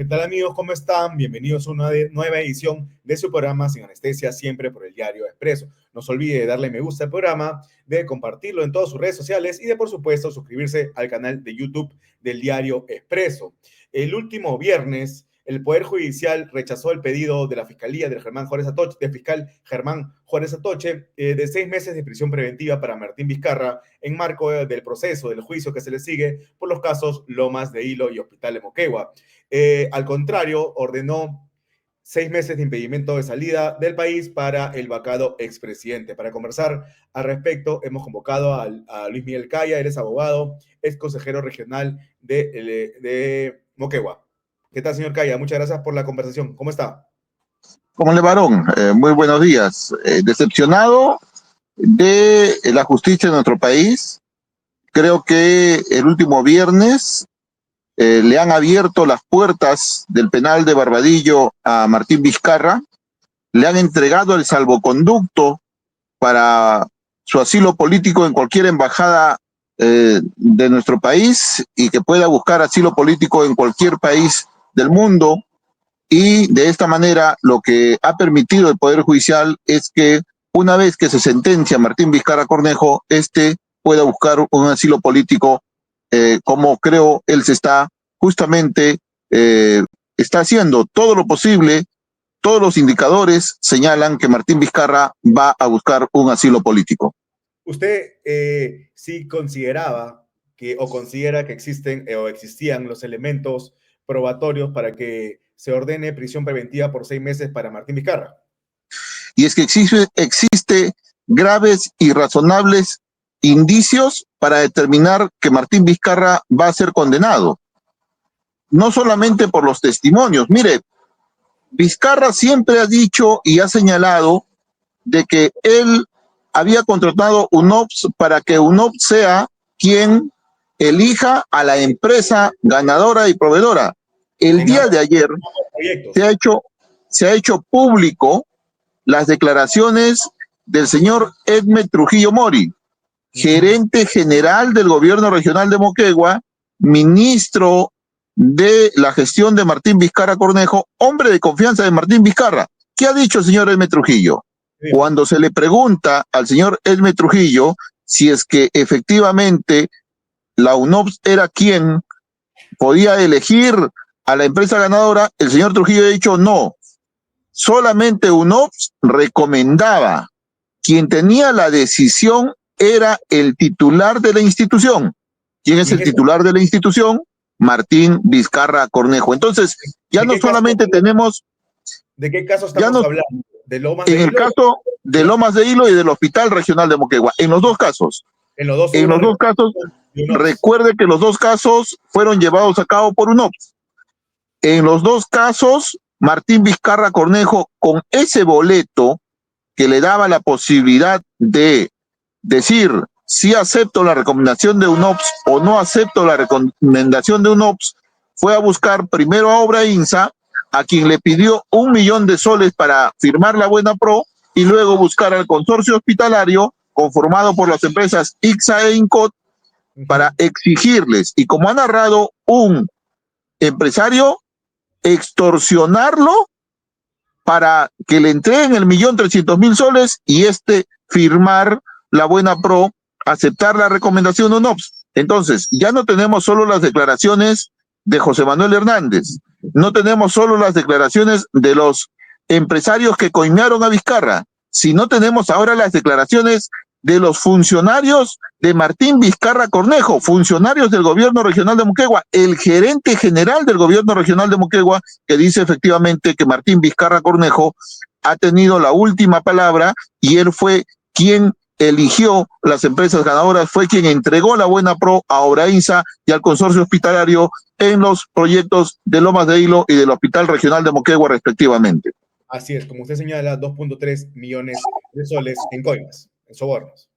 ¿Qué tal, amigos? ¿Cómo están? Bienvenidos a una nueva edición de su programa Sin Anestesia, siempre por el Diario Expreso. No se olvide de darle me gusta al programa, de compartirlo en todas sus redes sociales y de, por supuesto, suscribirse al canal de YouTube del Diario Expreso. El último viernes, el Poder Judicial rechazó el pedido de la Fiscalía del fiscal Germán Juárez Atoche de 6 meses de prisión preventiva para Martín Vizcarra en marco del proceso, del juicio que se le sigue por los casos Lomas de Hilo y Hospital de Moquegua. Al contrario, ordenó 6 meses de impedimento de salida del país para el vacado expresidente. Para conversar al respecto, hemos convocado a Luis Miguel Caya, él es abogado, ex consejero regional de Moquegua. ¿Qué tal, señor Caya? Muchas gracias por la conversación. ¿Cómo está? ¿Cómo le varón? Muy buenos días. Decepcionado de la justicia de nuestro país. Creo que el último viernes le han abierto las puertas del penal de Barbadillo a Martín Vizcarra, le han entregado el salvoconducto para su asilo político en cualquier embajada de nuestro país y que pueda buscar asilo político en cualquier país del mundo. Y de esta manera lo que ha permitido el Poder Judicial es que una vez que se sentencia a Martín Vizcarra Cornejo, pueda buscar un asilo político como creo él se está justamente, está haciendo todo lo posible. Todos los indicadores señalan que Martín Vizcarra va a buscar un asilo político. ¿Usted sí consideraba o considera que existen o existían los elementos probatorios para que se ordene prisión preventiva por 6 meses para Martín Vizcarra? Y es que existe graves y razonables indicios para determinar que Martín Vizcarra va a ser condenado. No solamente por los testimonios. Mire, Vizcarra siempre ha dicho y ha señalado de que él había contratado UNOPS para que UNOPS sea quien elija a la empresa ganadora y proveedora. El día de ayer se ha hecho público las declaraciones del señor Edme Trujillo Mori, gerente general del gobierno regional de Moquegua, ministro de la gestión de Martín Vizcarra Cornejo, hombre de confianza de Martín Vizcarra. ¿Qué ha dicho el señor Edme Trujillo? Cuando se le pregunta al señor Edme Trujillo si es que efectivamente la UNOPS era quien podía elegir a la empresa ganadora, el señor Trujillo ha dicho no. Solamente UNOPS recomendaba. Quien tenía la decisión era el titular de la institución. ¿Quién es el titular de la institución? Martín Vizcarra Cornejo. Entonces, ya no solamente tenemos... ¿De qué caso estamos hablando? ¿De Lomas de Hilo? En el caso de Lomas de Hilo y del Hospital Regional de Moquegua. En los dos casos. En los dos casos, recuerde que los dos casos fueron llevados a cabo por UNOPS. En los dos casos, Martín Vizcarra Cornejo, con ese boleto que le daba la posibilidad de decir si acepto la recomendación de UNOPS o no acepto la recomendación de UNOPS, fue a buscar primero a Obra INSA, a quien le pidió 1 millón de soles para firmar la buena pro, y luego buscar al consorcio hospitalario conformado por las empresas ICSA e INCOT para exigirles, y como ha narrado un empresario, extorsionarlo para que le entreguen el 1.300.000 soles y firmar la buena pro, aceptar la recomendación de UNOPS. Entonces, ya no tenemos solo las declaraciones de José Manuel Hernández, no tenemos solo las declaraciones de los empresarios que coimearon a Vizcarra, sino tenemos ahora las declaraciones de los funcionarios de Martín Vizcarra Cornejo, funcionarios del gobierno regional de Moquegua, el gerente general del gobierno regional de Moquegua, que dice efectivamente que Martín Vizcarra Cornejo ha tenido la última palabra y él fue quien eligió las empresas ganadoras, fue quien entregó la buena pro a Obra INSA y al consorcio hospitalario en los proyectos de Lomas de Hilo y del Hospital Regional de Moquegua respectivamente. Así es, como usted señala, 2.3 millones de soles en coimas, en sobornos.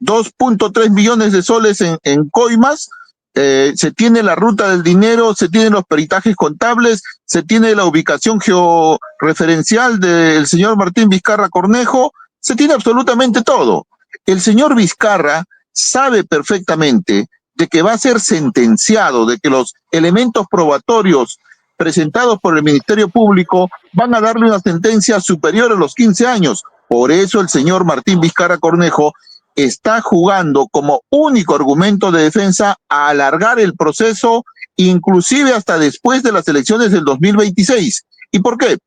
2.3 millones de soles en coimas. Se tiene la ruta del dinero, se tienen los peritajes contables, se tiene la ubicación georreferencial del señor Martín Vizcarra Cornejo, se tiene absolutamente todo. El señor Vizcarra sabe perfectamente de que va a ser sentenciado, de que los elementos probatorios presentados por el Ministerio Público van a darle una sentencia superior a los 15 años. Por eso el señor Martín Vizcarra Cornejo está jugando como único argumento de defensa a alargar el proceso, inclusive hasta después de las elecciones del 2026. ¿Y por qué?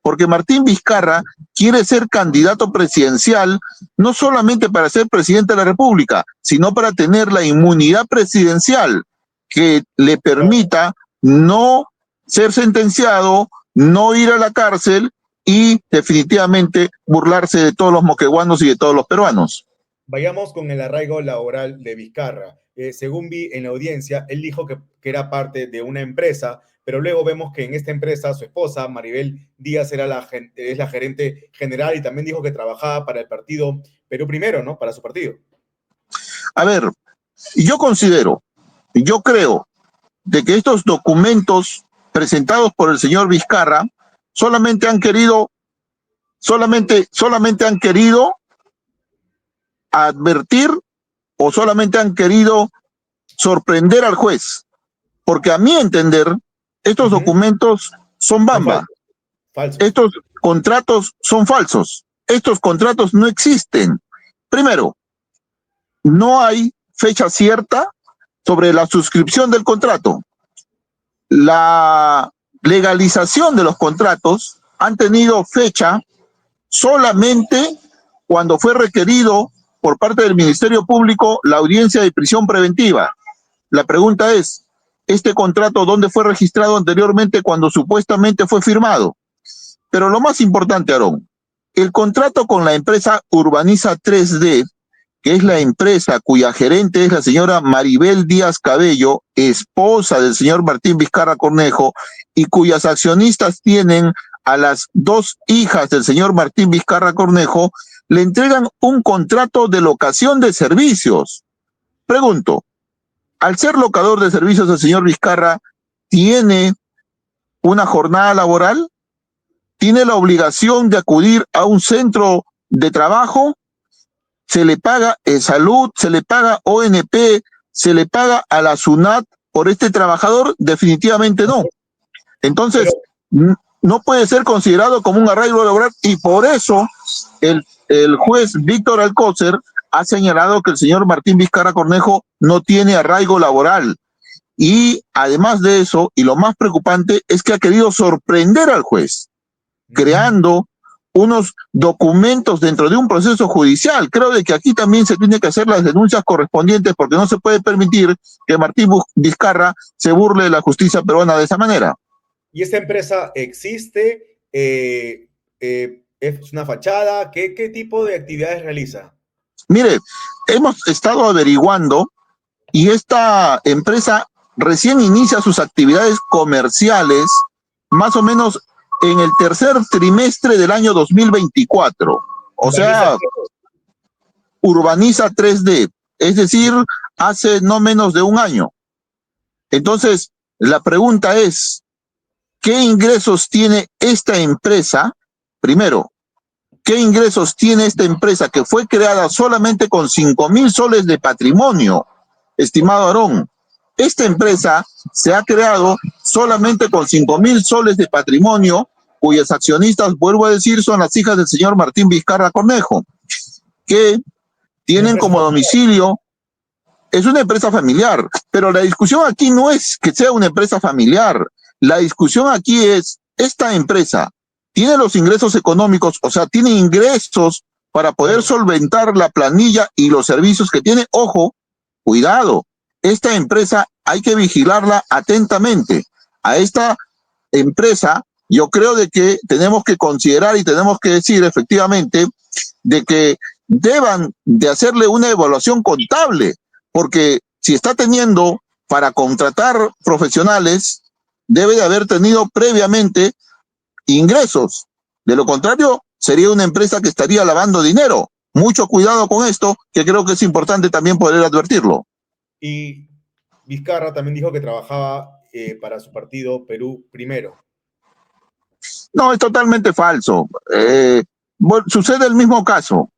Porque Martín Vizcarra quiere ser candidato presidencial no solamente para ser presidente de la República, sino para tener la inmunidad presidencial que le permita no ser sentenciado, no ir a la cárcel y definitivamente burlarse de todos los moqueguanos y de todos los peruanos. Vayamos con el arraigo laboral de Vizcarra. Según vi en la audiencia, él dijo que era parte de una empresa, pero luego vemos que en esta empresa su esposa, Maribel Díaz, es la gerente general y también dijo que trabajaba para el partido Perú Primero, ¿no? Para su partido. A ver, yo creo de que estos documentos presentados por el señor Vizcarra solamente han querido advertir o solamente han querido sorprender al juez, porque a mi entender estos documentos son bamba, falsos. Estos contratos son falsos, estos contratos no existen. Primero, no hay fecha cierta sobre la suscripción del contrato. La legalización de los contratos han tenido fecha solamente cuando fue requerido por parte del Ministerio Público la audiencia de prisión preventiva. La pregunta es, ¿este contrato dónde fue registrado anteriormente cuando supuestamente fue firmado? Pero lo más importante, Aarón, el contrato con la empresa Urbaniza 3D, que es la empresa cuya gerente es la señora Maribel Díaz Cabello, esposa del señor Martín Vizcarra Cornejo, y cuyas accionistas tienen a las dos hijas del señor Martín Vizcarra Cornejo, le entregan un contrato de locación de servicios. Pregunto, al ser locador de servicios el señor Vizcarra, ¿tiene una jornada laboral? ¿Tiene la obligación de acudir a un centro de trabajo? ¿Se le paga salud, se le paga ONP, se le paga a la SUNAT por este trabajador? Definitivamente no. Entonces, no puede ser considerado como un arraigo laboral y por eso el juez Víctor Alcócer ha señalado que el señor Martín Vizcarra Cornejo no tiene arraigo laboral. Y además de eso, y lo más preocupante, es que ha querido sorprender al juez, creando unos documentos dentro de un proceso judicial. Creo de que aquí también se tiene que hacer las denuncias correspondientes porque no se puede permitir que Martín Vizcarra se burle de la justicia peruana de esa manera. ¿Y esta empresa existe? ¿Es una fachada? ¿Qué tipo de actividades realiza? Mire, hemos estado averiguando y esta empresa recién inicia sus actividades comerciales más o menos en el tercer trimestre del año 2024. O sea, Urbaniza 3D, es decir, hace no menos de un año. Entonces, la pregunta es, ¿qué ingresos tiene esta empresa? Primero, ¿qué ingresos tiene esta empresa que fue creada solamente con 5,000 soles de patrimonio? Estimado Aarón, esta empresa se ha creado solamente con 5,000 soles de patrimonio, cuyas accionistas, vuelvo a decir, son las hijas del señor Martín Vizcarra Cornejo, que tienen como domicilio, es una empresa familiar, pero la discusión aquí no es que sea una empresa familiar, la discusión aquí es, esta empresa tiene los ingresos económicos, o sea, tiene ingresos para poder solventar la planilla y los servicios que tiene. Ojo, cuidado, esta empresa hay que vigilarla atentamente. A esta empresa yo creo de que tenemos que considerar y tenemos que decir efectivamente de que deban de hacerle una evaluación contable, porque si está teniendo para contratar profesionales, debe de haber tenido previamente ingresos. De lo contrario, sería una empresa que estaría lavando dinero. Mucho cuidado con esto, que creo que es importante también poder advertirlo. Y Vizcarra también dijo que trabajaba para su partido Perú Primero. No, es totalmente falso. Sucede el mismo caso.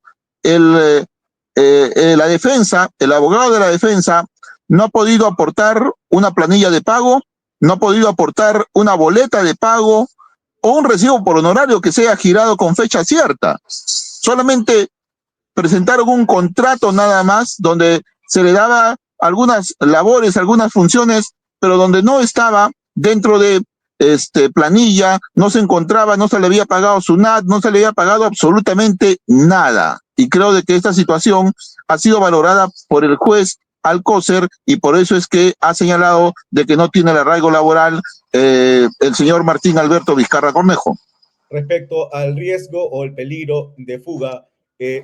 La defensa, el abogado de la defensa, no ha podido aportar una planilla de pago no ha podido aportar una boleta de pago o un recibo por honorario que sea girado con fecha cierta. Solamente presentaron un contrato nada más donde se le daba algunas labores, algunas funciones, pero donde no estaba dentro de planilla, no se encontraba, no se le había pagado SUNAT, no se le había pagado absolutamente nada. Y creo de que esta situación ha sido valorada por el juez Alcócer y por eso es que ha señalado de que no tiene el arraigo laboral el señor Martín Alberto Vizcarra Cornejo. Respecto al riesgo o el peligro de fuga,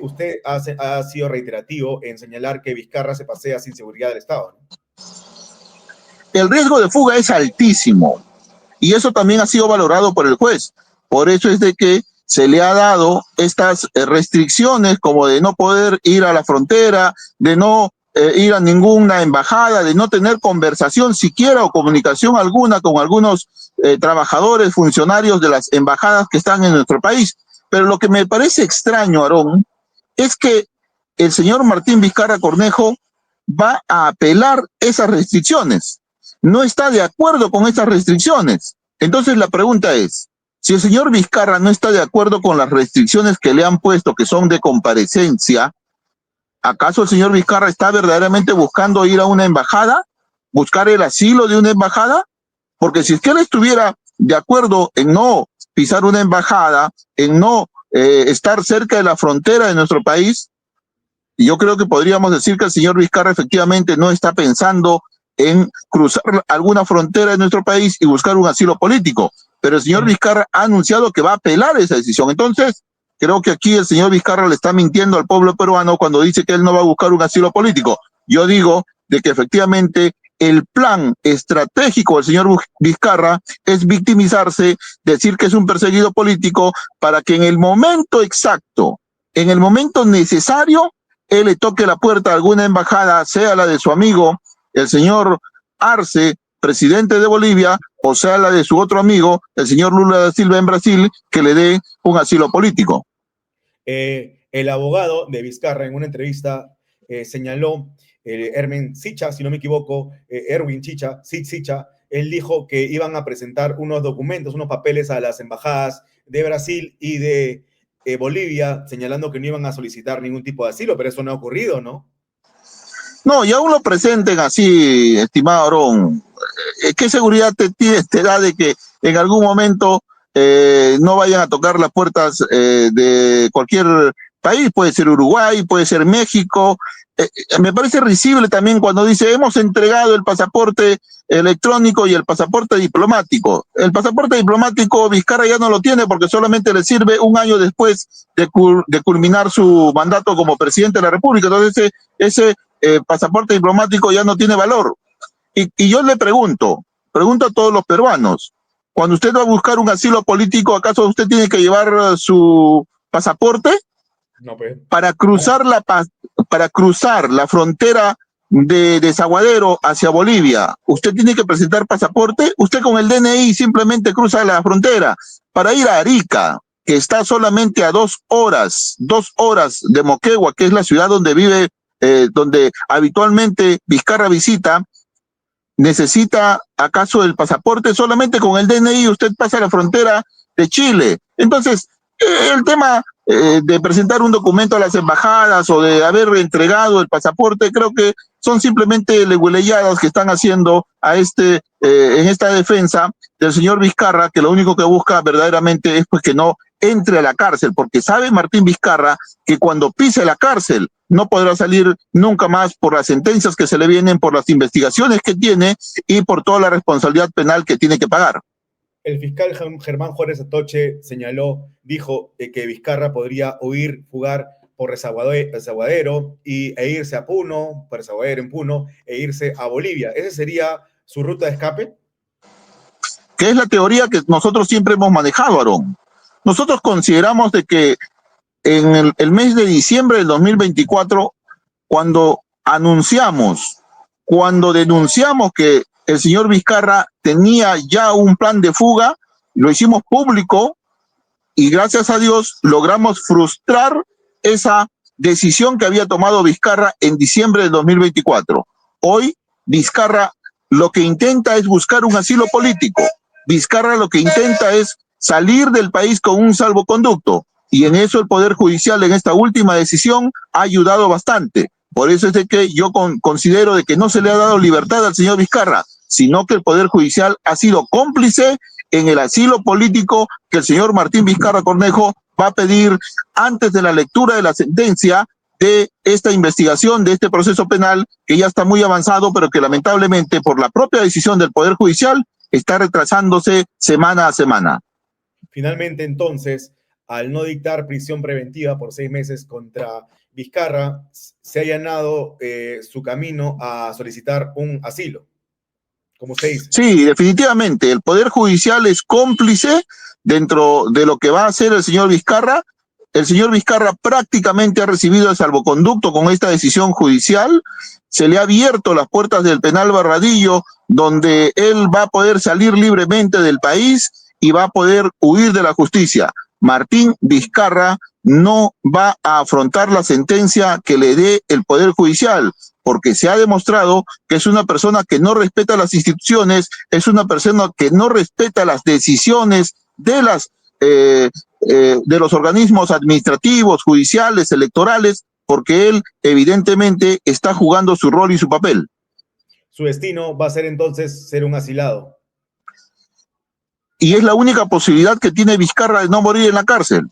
usted ha sido reiterativo en señalar que Vizcarra se pasea sin seguridad del Estado, ¿no? El riesgo de fuga es altísimo y eso también ha sido valorado por el juez. Por eso es de que se le ha dado estas restricciones como de no poder ir a la frontera, de no ir a ninguna embajada, de no tener conversación siquiera o comunicación alguna con algunos trabajadores, funcionarios de las embajadas que están en nuestro país. Pero lo que me parece extraño, Aarón, es que el señor Martín Vizcarra Cornejo va a apelar esas restricciones. No está de acuerdo con esas restricciones. Entonces la pregunta es, si el señor Vizcarra no está de acuerdo con las restricciones que le han puesto, que son de comparecencia, ¿acaso el señor Vizcarra está verdaderamente buscando ir a una embajada? ¿Buscar el asilo de una embajada? Porque si es que él estuviera de acuerdo en no pisar una embajada, en no estar cerca de la frontera de nuestro país, yo creo que podríamos decir que el señor Vizcarra efectivamente no está pensando en cruzar alguna frontera de nuestro país y buscar un asilo político. Pero el señor Vizcarra ha anunciado que va a apelar esa decisión. Entonces, creo que aquí el señor Vizcarra le está mintiendo al pueblo peruano cuando dice que él no va a buscar un asilo político. Yo digo de que efectivamente el plan estratégico del señor Vizcarra es victimizarse, decir que es un perseguido político para que en el momento exacto, en el momento necesario, él le toque la puerta a alguna embajada, sea la de su amigo, el señor Arce, presidente de Bolivia, o sea la de su otro amigo, el señor Lula da Silva en Brasil, que le dé un asilo político. El abogado de Vizcarra en una entrevista señaló, Erwin Sicha, si no me equivoco, Erwin Sicha, él dijo que iban a presentar unos documentos, unos papeles a las embajadas de Brasil y de Bolivia, señalando que no iban a solicitar ningún tipo de asilo, pero eso no ha ocurrido, ¿no? No, y aún lo presenten así, estimado Aarón. ¿Qué seguridad te da de que en algún momento no vayan a tocar las puertas de cualquier país? Puede ser Uruguay, puede ser México. Me parece risible también cuando dice hemos entregado el pasaporte electrónico y el pasaporte diplomático. El pasaporte diplomático Vizcarra ya no lo tiene porque solamente le sirve un año después de culminar su mandato como presidente de la República. Entonces ese pasaporte diplomático ya no tiene valor. Y yo le pregunto a todos los peruanos, cuando usted va a buscar un asilo político, ¿acaso usted tiene que llevar su pasaporte? No, pues. Para cruzar la frontera de Desaguadero hacia Bolivia, ¿usted tiene que presentar pasaporte? Usted con el DNI simplemente cruza la frontera. Para ir a Arica, que está solamente a 2 horas de Moquegua, que es la ciudad donde vive, donde habitualmente Vizcarra visita, ¿necesita acaso el pasaporte? Solamente con el DNI usted pasa la frontera de Chile. Entonces, el tema de presentar un documento a las embajadas o de haber entregado el pasaporte, creo que son simplemente legüeleyadas que están haciendo a en esta defensa del señor Vizcarra, que lo único que busca verdaderamente es pues que no entre a la cárcel, porque sabe Martín Vizcarra que cuando pise la cárcel no podrá salir nunca más por las sentencias que se le vienen, por las investigaciones que tiene y por toda la responsabilidad penal que tiene que pagar. El fiscal Germán Juárez Atoche dijo que Vizcarra podría huir, fugar por Desaguadero e irse a Puno, por Desaguadero en Puno, e irse a Bolivia. ¿Esa sería su ruta de escape? Que es la teoría que nosotros siempre hemos manejado, Aarón. Nosotros consideramos de que en el mes de diciembre del 2024, cuando denunciamos que el señor Vizcarra tenía ya un plan de fuga, lo hicimos público y gracias a Dios logramos frustrar esa decisión que había tomado Vizcarra en diciembre del 2024. Hoy Vizcarra lo que intenta es buscar un asilo político. Vizcarra lo que intenta es salir del país con un salvoconducto. Y en eso el Poder Judicial en esta última decisión ha ayudado bastante. Por eso es de que yo considero de que no se le ha dado libertad al señor Vizcarra, sino que el Poder Judicial ha sido cómplice en el asilo político que el señor Martín Vizcarra Cornejo va a pedir antes de la lectura de la sentencia de esta investigación, de este proceso penal, que ya está muy avanzado, pero que lamentablemente por la propia decisión del Poder Judicial está retrasándose semana a semana. Finalmente, entonces, al no dictar prisión preventiva por 6 meses contra Vizcarra, se ha allanado su camino a solicitar un asilo, como usted dice. Sí, definitivamente, el Poder Judicial es cómplice dentro de lo que va a hacer el señor Vizcarra. El señor Vizcarra prácticamente ha recibido el salvoconducto con esta decisión judicial. Se le ha abierto las puertas del penal Barradillo, donde él va a poder salir libremente del país y va a poder huir de la justicia. Martín Vizcarra no va a afrontar la sentencia que le dé el Poder Judicial, porque se ha demostrado que es una persona que no respeta las instituciones, es una persona que no respeta las decisiones de los organismos administrativos, judiciales, electorales, porque él evidentemente está jugando su rol y su papel. Su destino va a ser entonces ser un asilado. Y es la única posibilidad que tiene Vizcarra de no morir en la cárcel.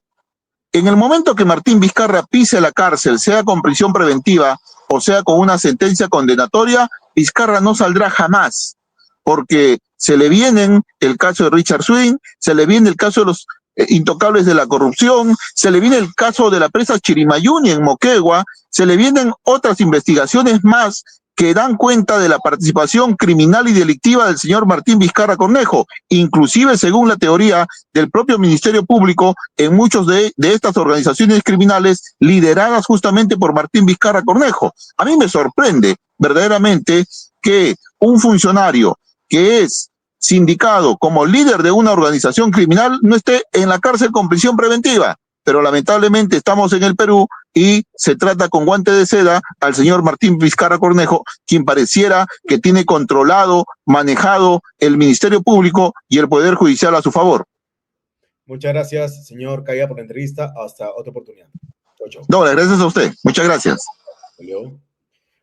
En el momento que Martín Vizcarra pise la cárcel, sea con prisión preventiva o sea con una sentencia condenatoria, Vizcarra no saldrá jamás, porque se le vienen el caso de Richard Swing, se le viene el caso de los intocables de la corrupción, se le viene el caso de la presa Chirimayuni en Moquegua, se le vienen otras investigaciones más que dan cuenta de la participación criminal y delictiva del señor Martín Vizcarra Cornejo, inclusive según la teoría del propio Ministerio Público, en muchos de estas organizaciones criminales lideradas justamente por Martín Vizcarra Cornejo. A mí me sorprende verdaderamente que un funcionario que es sindicado como líder de una organización criminal no esté en la cárcel con prisión preventiva, pero lamentablemente estamos en el Perú y se trata con guante de seda al señor Martín Vizcarra Cornejo, quien pareciera que tiene controlado, manejado el Ministerio Público y el Poder Judicial a su favor. Muchas gracias, señor Caya, por la entrevista. Hasta otra oportunidad. Chau, chau. No, gracias a usted. Muchas gracias. Hello.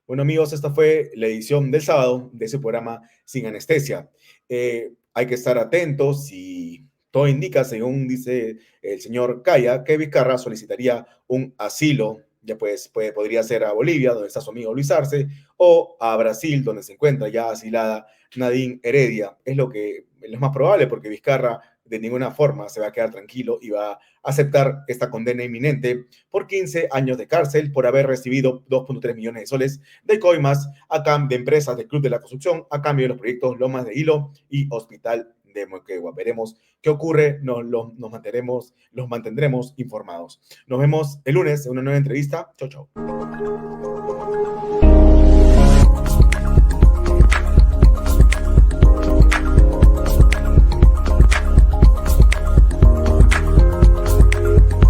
Bueno, amigos, esta fue la edición del sábado de ese programa Sin Anestesia. Hay que estar atentos y todo indica, según dice el señor Caya, que Vizcarra solicitaría un asilo, ya pues podría ser a Bolivia, donde está su amigo Luis Arce, o a Brasil, donde se encuentra ya asilada Nadine Heredia. Es lo más probable, porque Vizcarra de ninguna forma se va a quedar tranquilo y va a aceptar esta condena inminente por 15 años de cárcel por haber recibido 2.3 millones de soles de coimas a cambio de empresas del Club de la Construcción, a cambio de los proyectos Lomas de Hilo y Hospital de Moquegua. Veremos qué ocurre, los mantendremos informados. Nos vemos el lunes en una nueva entrevista. Chau, chau.